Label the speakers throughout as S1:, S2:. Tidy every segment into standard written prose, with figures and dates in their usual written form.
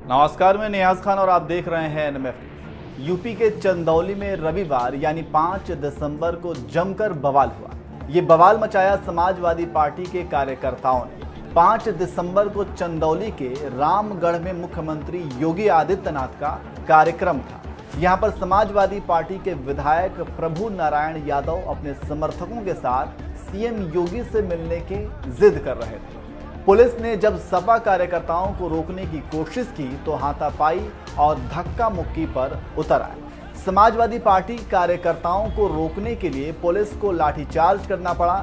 S1: नमस्कार, मैं नियाज खान और आप देख रहे हैं NMF। यूपी के चंदौली में रविवार यानी 5 दिसंबर को जमकर बवाल हुआ। ये बवाल मचाया समाजवादी पार्टी के कार्यकर्ताओं ने। 5 दिसंबर को चंदौली के रामगढ़ में मुख्यमंत्री योगी आदित्यनाथ का कार्यक्रम था। यहाँ पर समाजवादी पार्टी के विधायक प्रभु नारायण यादव अपने समर्थकों के साथ सीएम योगी से मिलने की जिद कर रहे थे। पुलिस ने जब सपा कार्यकर्ताओं को रोकने की कोशिश की तो हाथापाई और धक्का मुक्की पर उतर आए। समाजवादी पार्टी कार्यकर्ताओं को रोकने के लिए पुलिस को लाठीचार्ज करना पड़ा।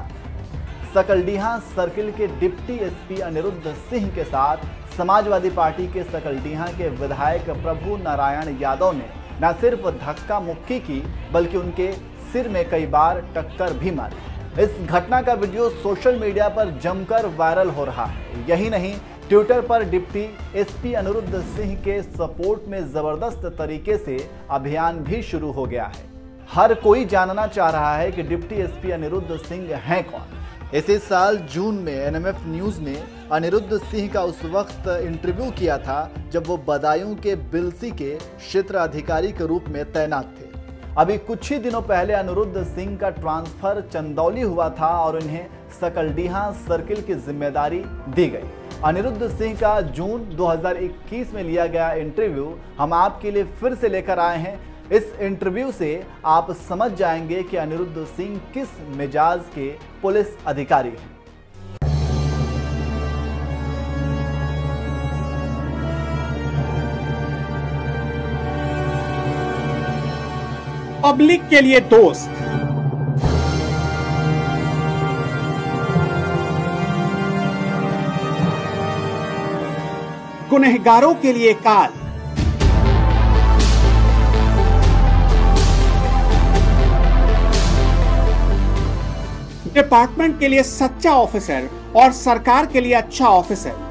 S1: सकलडीहा सर्किल के डिप्टी एसपी अनिरुद्ध सिंह के साथ समाजवादी पार्टी के सकलडीहा के विधायक प्रभु नारायण यादव ने न सिर्फ धक्का मुक्की की बल्कि उनके सिर में कई बार टक्कर भी मारी। इस घटना का वीडियो सोशल मीडिया पर जमकर वायरल हो रहा है। यही नहीं, ट्विटर पर डिप्टी एसपी अनिरुद्ध सिंह के सपोर्ट में जबरदस्त तरीके से अभियान भी शुरू हो गया है। हर कोई जानना चाह रहा है कि डिप्टी एसपी अनिरुद्ध सिंह हैं कौन। इसी साल जून में NMF न्यूज ने अनिरुद्ध सिंह का उस वक्त इंटरव्यू किया था जब वो बदायूं के बिलसी के क्षेत्र अधिकारी के रूप में तैनात थे। अभी कुछ ही दिनों पहले अनिरुद्ध सिंह का ट्रांसफर चंदौली हुआ था और उन्हें सकलडीहा सर्किल की जिम्मेदारी दी गई। अनिरुद्ध सिंह का जून 2021 में लिया गया इंटरव्यू हम आपके लिए फिर से लेकर आए हैं। इस इंटरव्यू से आप समझ जाएंगे कि अनिरुद्ध सिंह किस मिजाज के पुलिस अधिकारी हैं।
S2: पब्लिक के लिए दोस्त, गुनहगारों के लिए काल, डिपार्टमेंट के लिए सच्चा ऑफिसर और सरकार के लिए अच्छा ऑफिसर।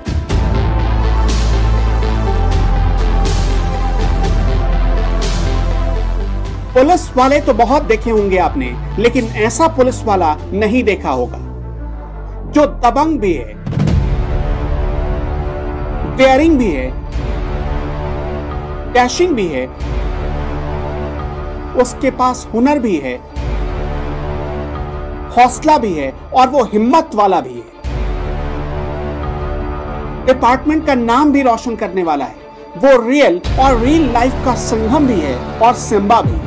S2: पुलिस वाले तो बहुत देखे होंगे आपने, लेकिन ऐसा पुलिस वाला नहीं देखा होगा जो दबंग भी है, डेयरिंग भी है, डैशिंग भी है, उसके पास हुनर भी है, हौसला भी है और वो हिम्मत वाला भी है। डिपार्टमेंट का नाम भी रोशन करने वाला है। वो रियल और रियल लाइफ का संगम भी है और सिम्बा भी।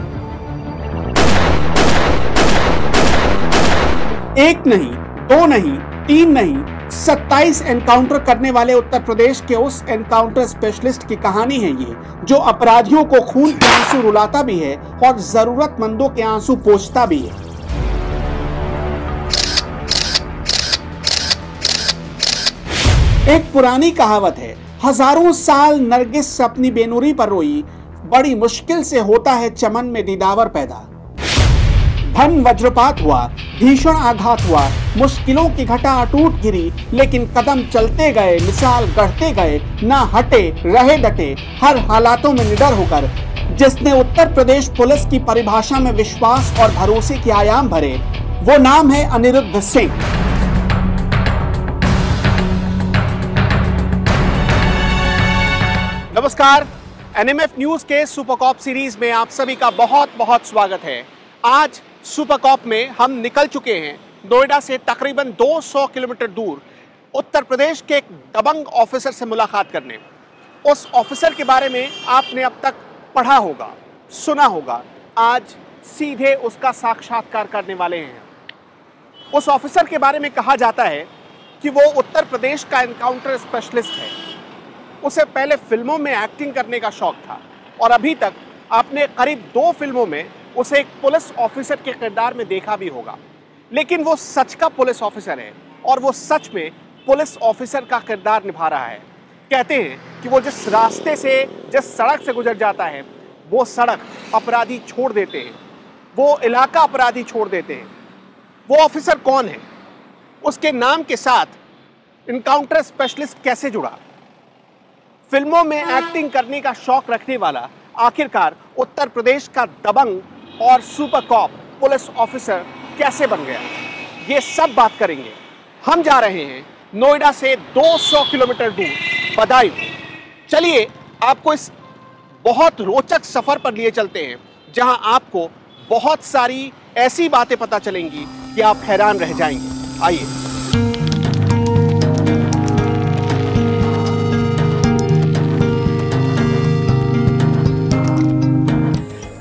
S2: एक नहीं, दो नहीं, 3 नहीं, 27 एनकाउंटर करने वाले उत्तर प्रदेश के उस एनकाउंटर स्पेशलिस्ट की कहानी है ये, जो अपराधियों को खून के आंसू रुलाता भी है और जरूरतमंदों के आंसू पोंछता भी है। एक पुरानी कहावत है, हजारों साल नरगिस अपनी बेनुरी पर रोई, बड़ी मुश्किल से होता है चमन में दीदावर पैदा। धन वज्रपात हुआ, भीषण आघात हुआ, मुश्किलों की घटा अटूट गिरी, लेकिन कदम चलते गए, मिसाल गढ़ते गए, ना हटे, रहे डटे, हर हालातों में निडर होकर। जिसने उत्तर प्रदेश पुलिस की परिभाषा में विश्वास और भरोसे के आयाम भरे, वो नाम है अनिरुद्ध सिंह। नमस्कार, NMF न्यूज के सुपर कॉप सीरीज में आप सभी का बहुत बहुत स्वागत है। आज सुपर कॉप में हम निकल चुके हैं नोएडा से तकरीबन 200 किलोमीटर दूर उत्तर प्रदेश के एक दबंग ऑफिसर से मुलाकात करने। उस ऑफिसर के बारे में आपने अब तक पढ़ा होगा, सुना होगा, आज सीधे उसका साक्षात्कार करने वाले हैं। उस ऑफिसर के बारे में कहा जाता है कि वो उत्तर प्रदेश का एनकाउंटर स्पेशलिस्ट है। उसे पहले फिल्मों में एक्टिंग करने का शौक था और अभी तक आपने करीब 2 फिल्मों में उसे एक पुलिस ऑफिसर के किरदार में देखा भी होगा। लेकिन वो सच का पुलिस ऑफिसर है और वो सच में पुलिस ऑफिसर का किरदार निभा रहा है। कहते हैं कि वो जिस रास्ते से, जिस सड़क से गुजर जाता है, वो सड़क अपराधी छोड़ देते हैं, वो इलाका अपराधी छोड़ देते हैं। वो ऑफिसर कौन है? उसके नाम के साथ इनकाउंटर स्पेशलिस्ट कैसे जुड़ा? फिल्मों में एक्टिंग करने का शौक रखने वाला आखिरकार उत्तर प्रदेश का दबंग और सुपर कॉप पुलिस ऑफिसर कैसे बन गया? ये सब बात करेंगे। हम जा रहे हैं नोएडा से 200 किलोमीटर दूर बदायूं। चलिए आपको इस बहुत रोचक सफर पर लिए चलते हैं जहां आपको बहुत सारी ऐसी बातें पता चलेंगी कि आप हैरान रह जाएंगे। आइए।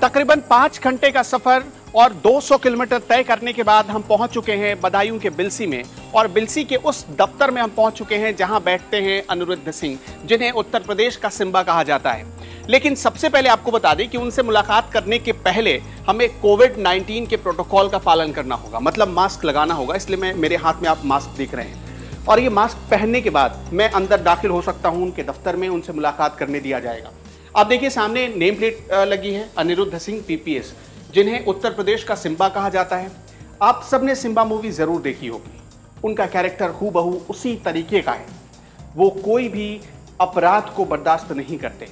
S2: तकरीबन 5 घंटे का सफर और 200 किलोमीटर तय करने के बाद हम पहुंच चुके हैं बदायूं के बिलसी में, और बिलसी के उस दफ्तर में हम पहुंच चुके हैं जहां बैठते हैं अनिरुद्ध सिंह, जिन्हें उत्तर प्रदेश का सिम्बा कहा जाता है। लेकिन सबसे पहले आपको बता दें कि उनसे मुलाकात करने के पहले हमें कोविड-19 के प्रोटोकॉल का पालन करना होगा, मतलब मास्क लगाना होगा। इसलिए मेरे हाथ में आप मास्क देख रहे हैं, और ये मास्क पहनने के बाद मैं अंदर दाखिल हो सकता हूं उनके दफ्तर में, उनसे मुलाकात करने दिया जाएगा। आप देखिए सामने नेम प्लेट लगी है, अनिरुद्ध सिंह PPS, जिन्हें उत्तर प्रदेश का सिम्बा कहा जाता है। आप सबने सिम्बा मूवी जरूर देखी होगी। उनका कैरेक्टर हूबहू उसी तरीके का है। वो कोई भी अपराध को बर्दाश्त नहीं करते।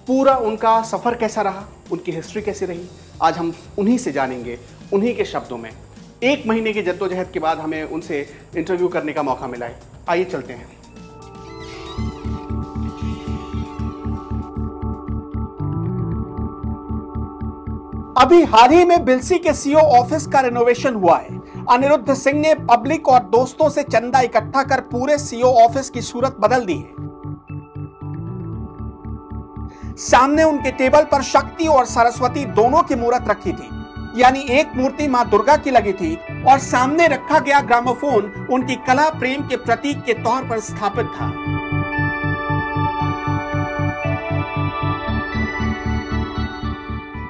S2: पूरा उनका सफर कैसा रहा, उनकी हिस्ट्री कैसी रही, आज हम उन्हीं से जानेंगे, उन्हीं के शब्दों में। 1 महीने की जद्दोजहद के बाद हमें उनसे इंटरव्यू करने का मौका मिला है। आइए चलते हैं। अभी हाल ही में बिलसी के CO ऑफिस का रिनोवेशन हुआ है। अनिरुद्ध सिंह ने पब्लिक और दोस्तों से चंदा इकट्ठा कर पूरे CO ऑफिस की सूरत बदल दी है। सामने उनके टेबल पर शक्ति और सरस्वती दोनों की मूर्त रखी थी, यानी एक मूर्ति मां दुर्गा की लगी थी और सामने रखा गया ग्रामोफोन उनकी कला प्रेम के प्रतीक के तौर पर स्थापित था।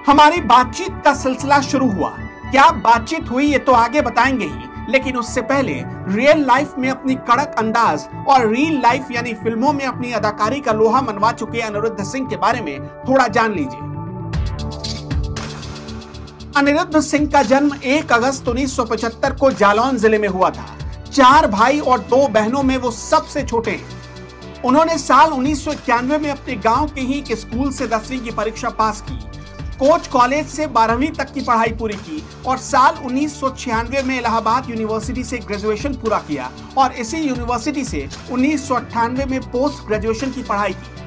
S2: हमारी बातचीत का सिलसिला शुरू हुआ। क्या बातचीत हुई ये तो आगे बताएंगे ही, लेकिन उससे पहले रियल लाइफ में अपनी कड़क अंदाज और रियल लाइफ यानी फिल्मों में अपनी अदाकारी का लोहा मनवा चुके अनिरुद्ध सिंह के बारे में थोड़ा जान लीजिए। अनिरुद्ध सिंह का जन्म 1 अगस्त 1975 को जालौन जिले में हुआ था। 4 भाई और 2 बहनों में वो सबसे छोटे हैं। उन्होंने साल 1991 में अपने गांव के ही एक स्कूल से 10वीं की परीक्षा पास की, कोच कॉलेज से 12वीं तक की पढ़ाई पूरी की और साल 1996 में इलाहाबाद यूनिवर्सिटी से ग्रेजुएशन पूरा किया और इसी यूनिवर्सिटी से 1998 में पोस्ट ग्रेजुएशन की पढ़ाई की।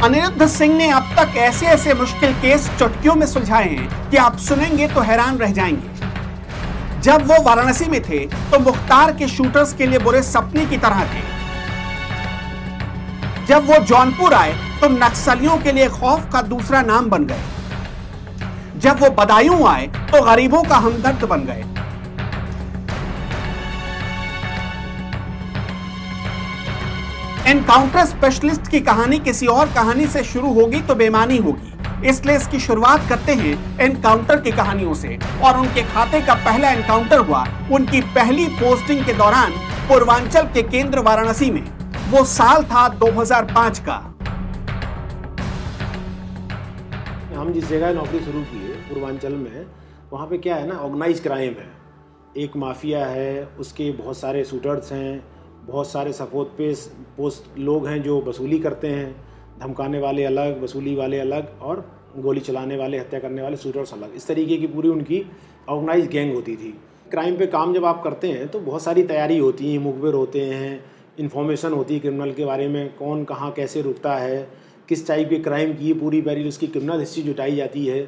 S2: अनिरुद्ध सिंह ने अब तक ऐसे ऐसे मुश्किल केस चुटकियों में सुलझाए हैं कि आप सुनेंगे तो हैरान रह जाएंगे। जब वो वाराणसी में थे तो मुख्तार के शूटर्स के लिए बुरे सपने की तरह थे। जब वो जौनपुर आए तो नक्सलियों के लिए खौफ का दूसरा नाम बन गए। जब वो बदायूं आए तो गरीबों का हमदर्द बन गए। एनकाउंटर स्पेशलिस्ट की कहानी किसी और कहानी से शुरू होगी तो बेमानी होगी, इसलिए इसकी शुरुआत करते हैं एनकाउंटर की कहानियों से। और उनके खाते का पहला एनकाउंटर हुआ उनकी पहली पोस्टिंग के दौरान पूर्वांचल के केंद्र वाराणसी में। वो साल था 2005 का।
S3: हम जिस जगह नौकरी शुरू की है पूर्वांचल में, वहाँ पे क्या है ना, ऑर्गेनाइज क्राइम है, एक माफिया है, उसके बहुत सारे शूटर्स हैं, बहुत सारे सपोर्ट पे पोस्ट लोग हैं जो वसूली करते हैं, धमकाने वाले अलग, वसूली वाले अलग, और गोली चलाने वाले, हत्या करने वाले शूटर्स अलग। इस तरीके की पूरी उनकी ऑर्गेनाइज गैंग होती थी। क्राइम पे काम जब आप करते हैं तो बहुत सारी तैयारी होती है, मुखबिर होते हैं, इन्फॉर्मेशन होती है क्रिमिनल के बारे में, कौन कहाँ कैसे रुकता है, किस टाइप के क्राइम की पूरी पहले उसकी क्रिमिनल हिस्ट्री जुटाई जाती है,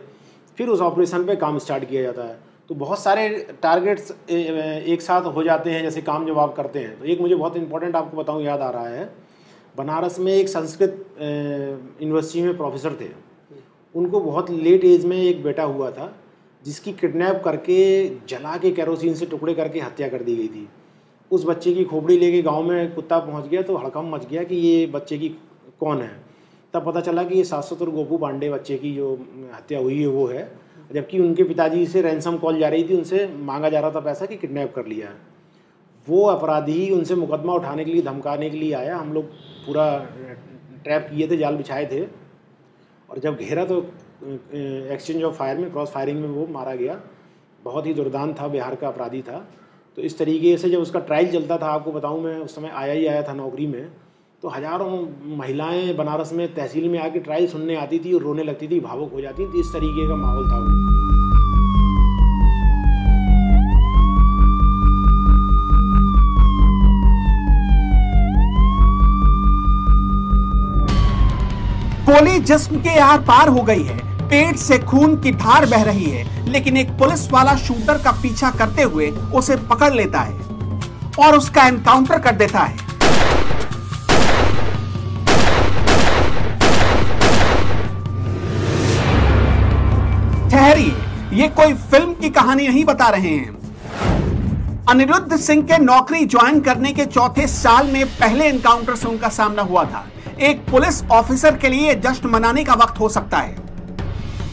S3: फिर उस ऑपरेशन पे काम स्टार्ट किया जाता है। तो बहुत सारे टारगेट्स एक साथ हो जाते हैं जैसे काम जब आप करते हैं। तो एक मुझे बहुत इंपॉर्टेंट आपको बताऊँ याद आ रहा है, बनारस में एक संस्कृत यूनिवर्सिटी में प्रोफेसर थे, उनको बहुत लेट एज में एक बेटा हुआ था जिसकी किडनैप करके जला के केरोसिन से टुकड़े करके हत्या कर दी गई थी। उस बच्चे की खोपड़ी लेके गांव में कुत्ता पहुंच गया तो हड़कंप मच गया कि ये बच्चे की कौन है। तब पता चला कि ये शाश्वत और गोपू पांडे बच्चे की जो हत्या हुई है वो है, जबकि उनके पिताजी से रैंसम कॉल जा रही थी, उनसे मांगा जा रहा था पैसा कि किडनैप कर लिया है। वो अपराधी उनसे मुकदमा उठाने के लिए, धमकाने के लिए आया। हम लोग पूरा ट्रैप किए थे, जाल बिछाए थे, और जब घेरा तो एक्सचेंज ऑफ फायर में, क्रॉस फायरिंग में वो मारा गया। बहुत ही दुर्दान था, बिहार का अपराधी था। तो इस तरीके से जब उसका ट्रायल चलता था, आपको बताऊं मैं उस समय आया था नौकरी में, तो हज़ारों महिलाएं बनारस में तहसील में आके ट्रायल सुनने आती थी और रोने लगती थी, भावुक हो जाती थी। इस तरीके का माहौल था वो।
S2: गोली जिस्म के आर पार हो गई है, पेट से खून की धार बह रही है, लेकिन एक पुलिस वाला शूटर का पीछा करते हुए उसे पकड़ लेता है और उसका एनकाउंटर कर देता है। ठहरिए, ये कोई फिल्म की कहानी नहीं बता रहे हैं। अनिरुद्ध सिंह के नौकरी ज्वाइन करने के चौथे साल में पहले एनकाउंटर से उनका सामना हुआ था। एक पुलिस ऑफिसर के लिए जश्न मनाने का वक्त हो सकता है,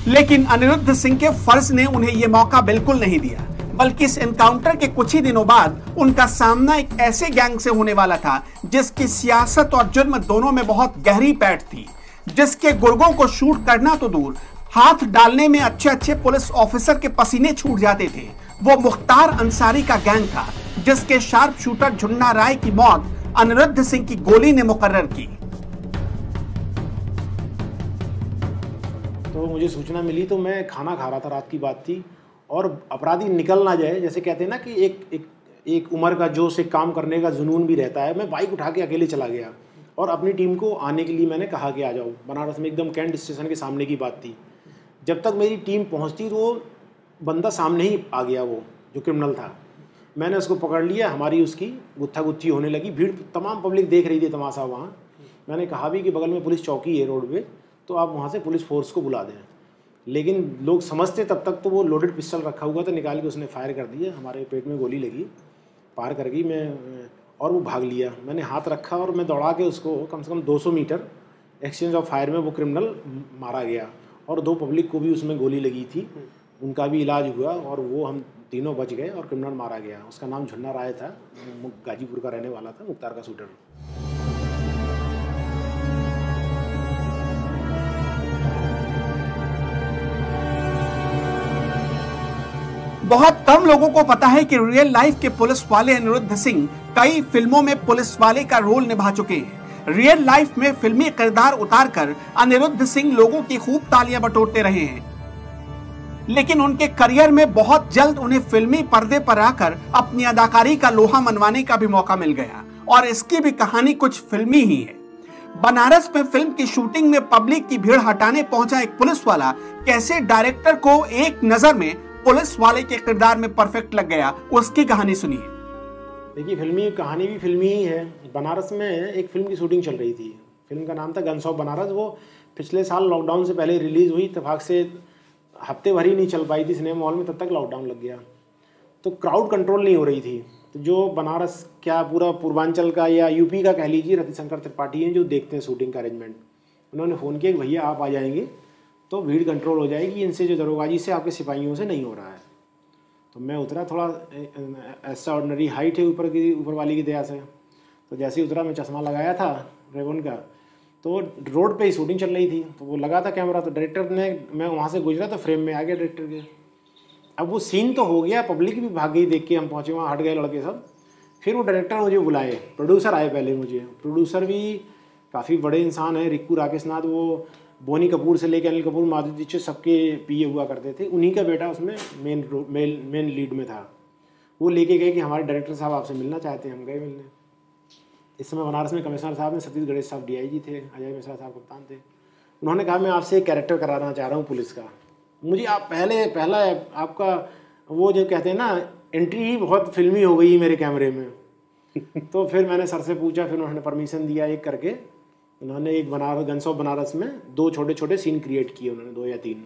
S2: लेकिन अनिरुद्ध सिंह के फर्ज ने उन्हें यह मौका बिल्कुल नहीं दिया, बल्कि इस एनकाउंटर के कुछ ही दिनों बाद उनका सामना एक ऐसे गैंग से होने वाला था जिसकी सियासत और जुर्म दोनों में बहुत गहरी पैठ थी, जिसके गुर्गों को शूट करना तो दूर, हाथ डालने में अच्छे अच्छे पुलिस ऑफिसर के पसीने छूट जाते थे। वो मुख्तार अंसारी का गैंग था, जिसके शार्प शूटर झुन्ना राय की मौत अनिरुद्ध सिंह की गोली ने मुकर्रर की।
S3: तो मुझे सूचना मिली तो मैं खाना खा रहा था, रात की बात थी, और अपराधी निकल ना जाए, जैसे कहते हैं ना कि एक उम्र का जोश, एक काम करने का जुनून भी रहता है। मैं बाइक उठा के अकेले चला गया और अपनी टीम को आने के लिए मैंने कहा कि आ जाओ। बनारस में एकदम कैंट स्टेशन के सामने की बात थी। जब तक मेरी टीम पहुंचती तो वो बंदा सामने ही आ गया, वो जो क्रिमिनल था। मैंने उसको पकड़ लिया, हमारी उसकी गुत्था गुत्थी होने लगी, भीड़, तमाम पब्लिक देख रही थी तमाशा वहाँ। मैंने कहा भी कि बगल में पुलिस चौकी है रोड पे, तो आप वहाँ से पुलिस फोर्स को बुला दें। लेकिन लोग समझते तब तक तो वो लोडेड पिस्टल रखा हुआ था, निकाल के उसने फायर कर दिया, हमारे पेट में गोली लगी, पार कर गई और वो भाग लिया। मैंने हाथ रखा और मैं दौड़ा के उसको कम से कम 200 मीटर एक्सचेंज ऑफ फायर में वो क्रिमिनल मारा गया, और 2 पब्लिक को भी उसमें गोली लगी थी, उनका भी इलाज हुआ और वो हम तीनों बच गए और क्रिमिनल मारा गया। उसका नाम झुन्ना राय था, गाजीपुर का रहने वाला था, मुख्तार का शूटर।
S2: बहुत कम लोगों को पता है कि रियल लाइफ के पुलिस वाले अनिरुद्ध सिंह कई फिल्मों में पुलिस वाले का रोल निभा चुके हैं। रियल लाइफ में फिल्मी किरदार उतारकर अनिरुद्ध सिंह लोगों की खूब तालियां बटोरते रहे हैं, लेकिन उनके करियर में बहुत जल्द उन्हें फिल्मी पर्दे पर आकर अपनी अदाकारी का लोहा मनवाने का भी मौका मिल गया, और इसकी भी कहानी कुछ फिल्मी ही है। बनारस में फिल्म की शूटिंग में पब्लिक की भीड़ हटाने पहुंचा एक पुलिस वाला कैसे डायरेक्टर को एक नजर में पुलिस वाले के किरदार में परफेक्ट लग गया, उसकी कहानी सुनिए।
S3: देखिए, फिल्मी कहानी भी फिल्मी ही है। बनारस में एक फिल्म की शूटिंग चल रही थी, फिल्म का नाम था गन्स ऑफ बनारस। वो पिछले साल लॉकडाउन से पहले रिलीज हुई, इत्तेफाक से हफ्ते भर ही नहीं चल पाई थी सिनेमा हॉल में, तब तक लॉकडाउन लग गया, तो क्राउड कंट्रोल नहीं हो रही थी। तो जो बनारस क्या पूरा पूर्वांचल का या यूपी का कह लीजिए, रतिशंकर त्रिपाठी हैं जो देखते हैं शूटिंग का अरेंजमेंट, उन्होंने फ़ोन किया कि भैया आप आ जाएंगे तो भीड़ कंट्रोल हो जाएगी, इनसे जो दरोगाजी से आपके सिपाहियों से नहीं हो रहा है। तो मैं उतरा, थोड़ा ऐसा ऑर्डिनरी हाइट है ऊपर वाली की दया से, तो जैसे ही उतरा मैं चश्मा लगाया था रेवन का, तो रोड पे ही शूटिंग चल रही थी, तो वो लगा था कैमरा, तो डायरेक्टर ने, मैं वहाँ से गुजरा तो फ्रेम में आ गया डायरेक्टर के। अब वो सीन तो हो गया, पब्लिक भी भाग गई देख के, हम पहुँचे वहाँ, हट गए लड़के सब। फिर वो डायरेक्टर मुझे बुलाए, प्रोड्यूसर आए पहले मुझे, प्रोड्यूसर भी काफ़ी बड़े इंसान हैं, रिक्कू राकेश नाथ, वो बोनी कपूर से लेकर अनिल कपूर, माधुरी दीक्षित सबके पीए हुआ करते थे, उन्हीं का बेटा उसमें मेन लीड में था। वो लेके गए कि हमारे डायरेक्टर साहब आपसे मिलना चाहते हैं। हम गए मिलने। इस समय बनारस में कमिश्नर साहब ने, सतीश गणेश साहब DIG थे, अजय मिश्रा साहब कप्तान थे। उन्होंने कहा मैं आपसे एक कैरेक्टर कराना चाह रहा हूँ पुलिस का, मुझे आप पहला आपका वो जो कहते हैं ना एंट्री ही बहुत फिल्मी हो गई मेरे कैमरे में। तो फिर मैंने सर से पूछा, फिर उन्होंने परमिशन दिया एक करके। उन्होंने एक गन्स ऑफ बनारस में 2 छोटे छोटे सीन क्रिएट किए उन्होंने, 2 या 3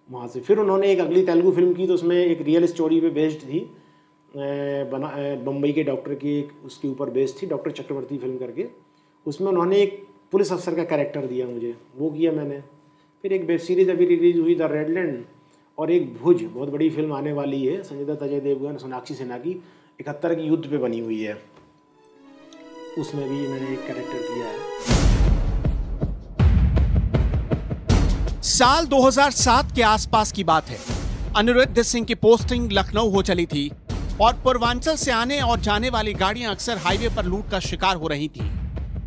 S3: वहाँ से। फिर उन्होंने एक अगली तेलुगु फिल्म की, तो उसमें एक रियल स्टोरी पे बेस्ड थी, बम्बई के डॉक्टर की उसके ऊपर बेस्ड थी, डॉक्टर चक्रवर्ती फिल्म करके। उसमें उन्होंने एक पुलिस अफसर का कैरेक्टर दिया मुझे, वो किया मैंने। फिर एक वेब सीरीज़ अभी रिलीज़ हुई द रेडलैंड, और एक भुज, बहुत बड़ी फिल्म आने वाली है, संजय दत्त, अजय देवगन, सोनाक्षी सिन्हा की, 71 की युद्ध पे बनी हुई है, उसमें भी मैंने एक कैरेक्टर किया है।
S2: साल 2007 के आसपास की बात है। अनिरुद्ध सिंह की पोस्टिंग लखनऊ हो चली थी और पूर्वांचल से आने और जाने वाली गाड़ियां अक्सर हाईवे पर लूट का शिकार हो रही थी।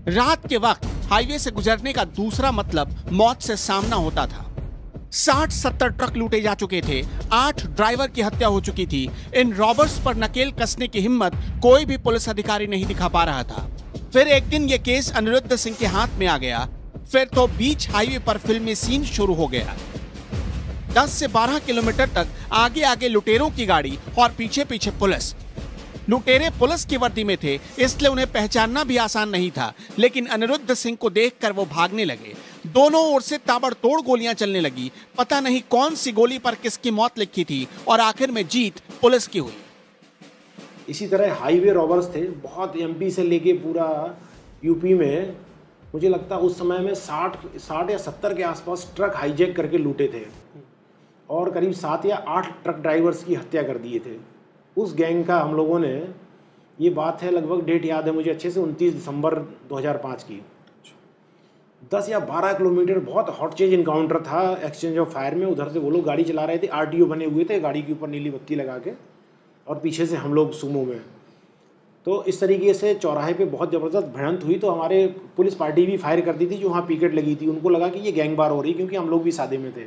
S2: रात के वक्त हाईवे से गुजरने का दूसरा मतलब मौत से सामना होता था। 60-70 ट्रक लूटे जा चुके थे, 8 ड्राइवर की हत्या हो चुकी थी। इन रॉबर्स पर नकेल कसने की हिम्मत कोई भी पुलिस अधिकारी नहीं दिखा पा रहा था। फिर एक दिन यह केस अनिरुद्ध सिंह के हाथ में आ गया। फिर तो बीच हाईवे पर फिल्मी सीन शुरू हो गया। 10 से 12 किलोमीटर तक आगे आगे लुटेरों की गाड़ी और पीछे पीछे पुलिस। लुटेरे पुलिस की वर्दी में थे, इसलिए उन्हें पहचानना भी आसान नहीं था, लेकिन अनिरुद्ध सिंह को देखकर वो भागने लगे। दोनों ओर से ताबड़तोड़ गोलियां चलने लगी। पता नहीं कौन सी गोली पर किसकी मौत लिखी थी और आखिर में जीत पुलिस की हुई।
S3: इसी तरह हाईवे रॉबर्स थे बहुत, एमपी से लेके पूरा यूपी में। मुझे लगता है उस समय में 60 या 70 के आसपास ट्रक हाईजैक करके लूटे थे और करीब 7 या 8 ट्रक ड्राइवर्स की हत्या कर दिए थे। उस गैंग का हम लोगों ने, ये बात है लगभग डेट याद है मुझे अच्छे से, 29 दिसंबर 2005 की, 10 या 12 किलोमीटर बहुत हॉट चेज इनकाउंटर था एक्सचेंज ऑफ फायर में। उधर से वो लोग गाड़ी चला रहे थे, आरटीओ बने हुए थे, गाड़ी के ऊपर नीली बत्ती लगा के, और पीछे से हम लोग सुमो में। तो इस तरीके से चौराहे पे बहुत ज़बरदस्त भिड़ंत हुई। तो हमारे पुलिस पार्टी भी फायर कर दी थी जो वहाँ पिकेट लगी थी। उनको लगा कि ये गैंगवार हो रही, क्योंकि हम लोग भी सादे में थे।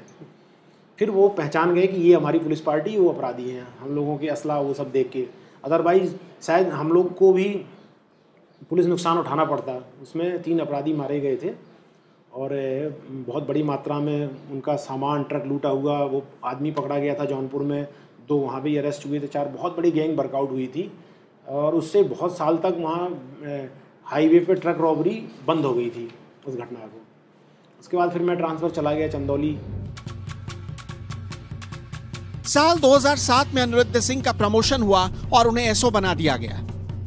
S3: फिर वो पहचान गए कि ये हमारी पुलिस पार्टी, वो अपराधी हैं, हम लोगों के असला वो सब देख के। अदरवाइज़ शायद हम लोग को भी पुलिस नुकसान उठाना पड़ता। उसमें 3 अपराधी मारे गए थे और बहुत बड़ी मात्रा में उनका सामान ट्रक लूटा हुआ। वो आदमी पकड़ा गया था जौनपुर में, 2 वहाँ भी अरेस्ट हुए थे, 4 बहुत बड़ी गैंग वर्कआउट हुई थी। और उससे बहुत साल तक वहाँ हाईवे पे ट्रक रॉबरी बंद हो गई थी उस घटना को। उसके बाद फिर मैं ट्रांसफ़र चला गया चंदौली।
S2: साल 2007 में अनिरुद्ध सिंह का प्रमोशन हुआ और उन्हें एसओ बना दिया गया।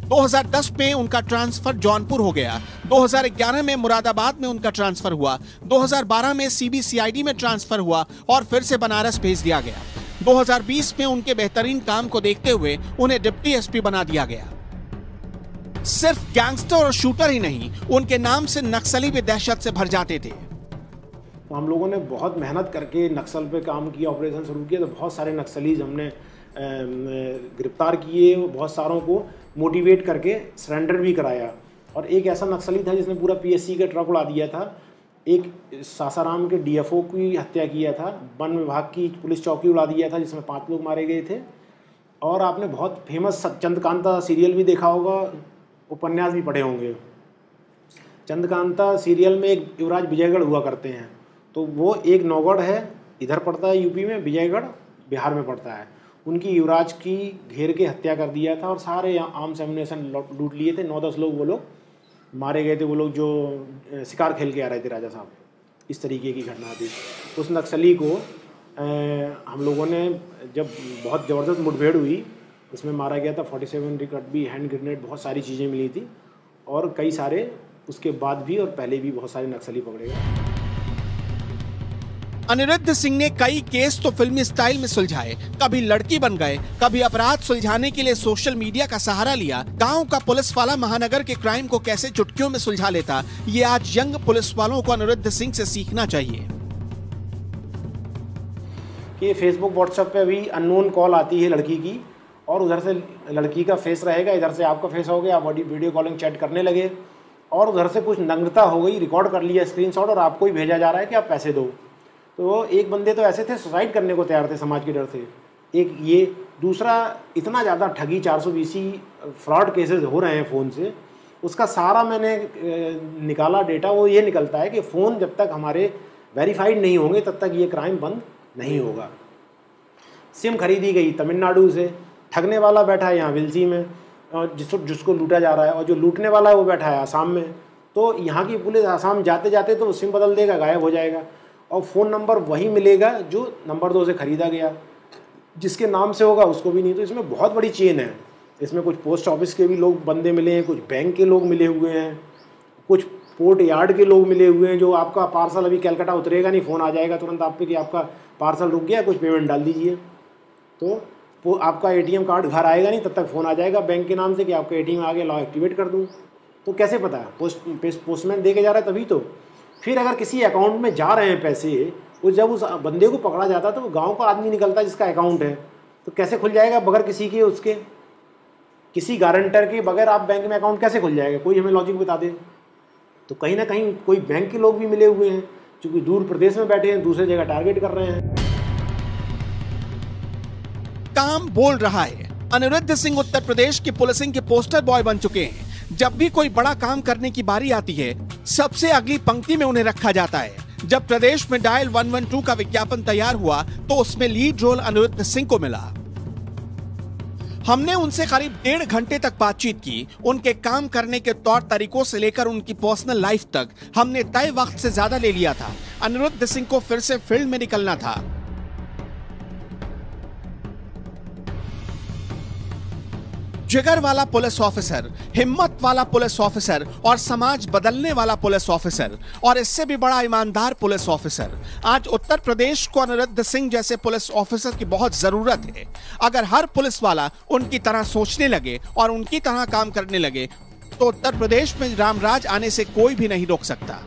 S2: 2010 में उनका ट्रांसफर जौनपुर हो गया। 2011 में मुरादाबाद में उनका ट्रांसफर हुआ। 2012 में सीबीसीआईडी में ट्रांसफर हुआ और फिर से बनारस भेज दिया गया। 2020 में उनके बेहतरीन काम को देखते हुए उन्हें डिप्टी एसपी बना दिया गया। सिर्फ गैंगस्टर और शूटर ही नहीं, उनके नाम से नक्सली भी दहशत से भर जाते थे।
S3: तो हम लोगों ने बहुत मेहनत करके नक्सल पे काम किया, ऑपरेशन शुरू किया। तो बहुत सारे नक्सलीज हमने गिरफ्तार किए, बहुत सारों को मोटिवेट करके सरेंडर भी कराया। और एक ऐसा नक्सली था जिसने पूरा पीएससी का ट्रक उड़ा दिया था। एक सासाराम के डीएफओ की हत्या किया था। वन विभाग की पुलिस चौकी उड़ा दिया था जिसमें 5 लोग मारे गए थे। और आपने बहुत फेमस चंद्रकांता सीरियल भी देखा होगा, उपन्यास भी पढ़े होंगे। चंद्रकांता सीरियल में एक युवराज विजयगढ़ हुआ करते हैं। तो वो एक नौगढ़ है, इधर पड़ता है यूपी में, विजयगढ़ बिहार में पड़ता है। उनकी युवराज की घेर के हत्या कर दिया था और सारे आर्म्स एम्युनिशन लूट लिए थे। 9-10 लोग वो लोग मारे गए थे, वो लोग जो शिकार खेल के आ रहे थे राजा साहब। इस तरीके की घटना थी। उस नक्सली को हम लोगों ने, जब बहुत ज़बरदस्त मुठभेड़ हुई, उसमें मारा गया था। 47 रिकॉर्ड भी, हैंड ग्रेनेड, बहुत सारी चीज़ें मिली थी। और कई सारे उसके बाद भी और पहले भी बहुत सारे नक्सली पकड़े गए।
S2: अनिरुद्ध सिंह ने कई केस तो फिल्मी स्टाइल में सुलझाए। कभी लड़की बन गए, कभी अपराध सुलझाने के लिए सोशल मीडिया का सहारा लिया। गांव का पुलिस वाला महानगर के क्राइम को कैसे चुटकियों में सुलझा लेता, ये आज यंग पुलिस वालों को अनिरुद्ध सिंह से सीखना चाहिए।
S3: कि फेसबुक व्हाट्सएप पे अभी अननोन कॉल आती है लड़की की, और उधर से लड़की का फेस रहेगा, इधर से आपका फेस हो गया, आप वीडियो कॉलिंग चैट करने लगे, और उधर से कुछ नग्नता हो गई, रिकॉर्ड कर लिया स्क्रीनशॉट, और आपको ही भेजा जा रहा है कि आप पैसे दो। तो एक बंदे तो ऐसे थे सुसाइड करने को तैयार थे समाज के डर से। एक ये, दूसरा इतना ज़्यादा ठगी, 420 फ्रॉड केसेस हो रहे हैं फ़ोन से। उसका सारा मैंने निकाला डेटा, वो ये निकलता है कि फ़ोन जब तक हमारे वेरीफाइड नहीं होंगे तब तक ये क्राइम बंद नहीं होगा। सिम खरीदी गई तमिलनाडु से, ठगने वाला बैठा है यहाँ विलसी में, और जिसको लूटा जा रहा है, और जो लूटने वाला है वो बैठा है आसाम में। तो यहाँ की पुलिस आसाम जाते जाते तो सिम बदल देगा, गायब हो जाएगा, और फ़ोन नंबर वही मिलेगा जो नंबर 2 से ख़रीदा गया, जिसके नाम से होगा उसको भी नहीं। तो इसमें बहुत बड़ी चेन है। इसमें कुछ पोस्ट ऑफिस के भी लोग बंदे मिले हैं, कुछ बैंक के लोग मिले हुए हैं, कुछ पोर्ट यार्ड के लोग मिले हुए हैं। जो आपका पार्सल अभी कलकत्ता उतरेगा नहीं, फ़ोन आ जाएगा तुरंत आप पे कि आपका पार्सल रुक गया, कुछ पेमेंट डाल दीजिए। तो आपका ATM कार्ड घर आएगा नहीं, तब तक फ़ोन आ जाएगा बैंक के नाम से कि आपका ATM आ गया, लाओ एक्टिवेट कर दूँ। तो कैसे पता है? पोस्टमैन दे के जा रहा है तभी तो। फिर अगर किसी अकाउंट में जा रहे हैं पैसे, वो जब उस बंदे को पकड़ा जाता है तो वो गांव का आदमी निकलता है जिसका अकाउंट है, तो कैसे खुल जाएगा बगैर किसी के, उसके किसी गारंटर के बगैर आप बैंक में अकाउंट कैसे खुल जाएगा? कोई हमें लॉजिक बता दे। तो कहीं ना कहीं कोई बैंक के लोग भी मिले हुए हैं, क्योंकि दूर प्रदेश में बैठे हैं, दूसरे जगह टारगेट कर रहे हैं।
S2: काम बोल रहा है। अनिरुद्ध सिंह उत्तर प्रदेश की पुलिसिंग के पोस्टर बॉय बन चुके हैं। जब भी कोई बड़ा काम करने की बारी आती है सबसे अगली पंक्ति में उन्हें रखा जाता है। जब प्रदेश में डायल 112 का विज्ञापन तैयार हुआ तो उसमें लीड रोल अनिरुद्ध सिंह को मिला। हमने उनसे करीब 1.5 घंटे तक बातचीत की। उनके काम करने के तौर तरीकों से लेकर उनकी पर्सनल लाइफ तक हमने तय वक्त से ज्यादा ले लिया था। अनिरुद्ध सिंह को फिर से फील्ड में निकलना था। जिगर वाला पुलिस ऑफिसर, हिम्मत वाला पुलिस ऑफिसर और समाज बदलने वाला पुलिस ऑफिसर, और इससे भी बड़ा ईमानदार पुलिस ऑफिसर। आज उत्तर प्रदेश को अनिरुद्ध सिंह जैसे पुलिस ऑफिसर की बहुत जरूरत है। अगर हर पुलिस वाला उनकी तरह सोचने लगे और उनकी तरह काम करने लगे तो उत्तर प्रदेश में रामराज आने से कोई भी नहीं रोक सकता।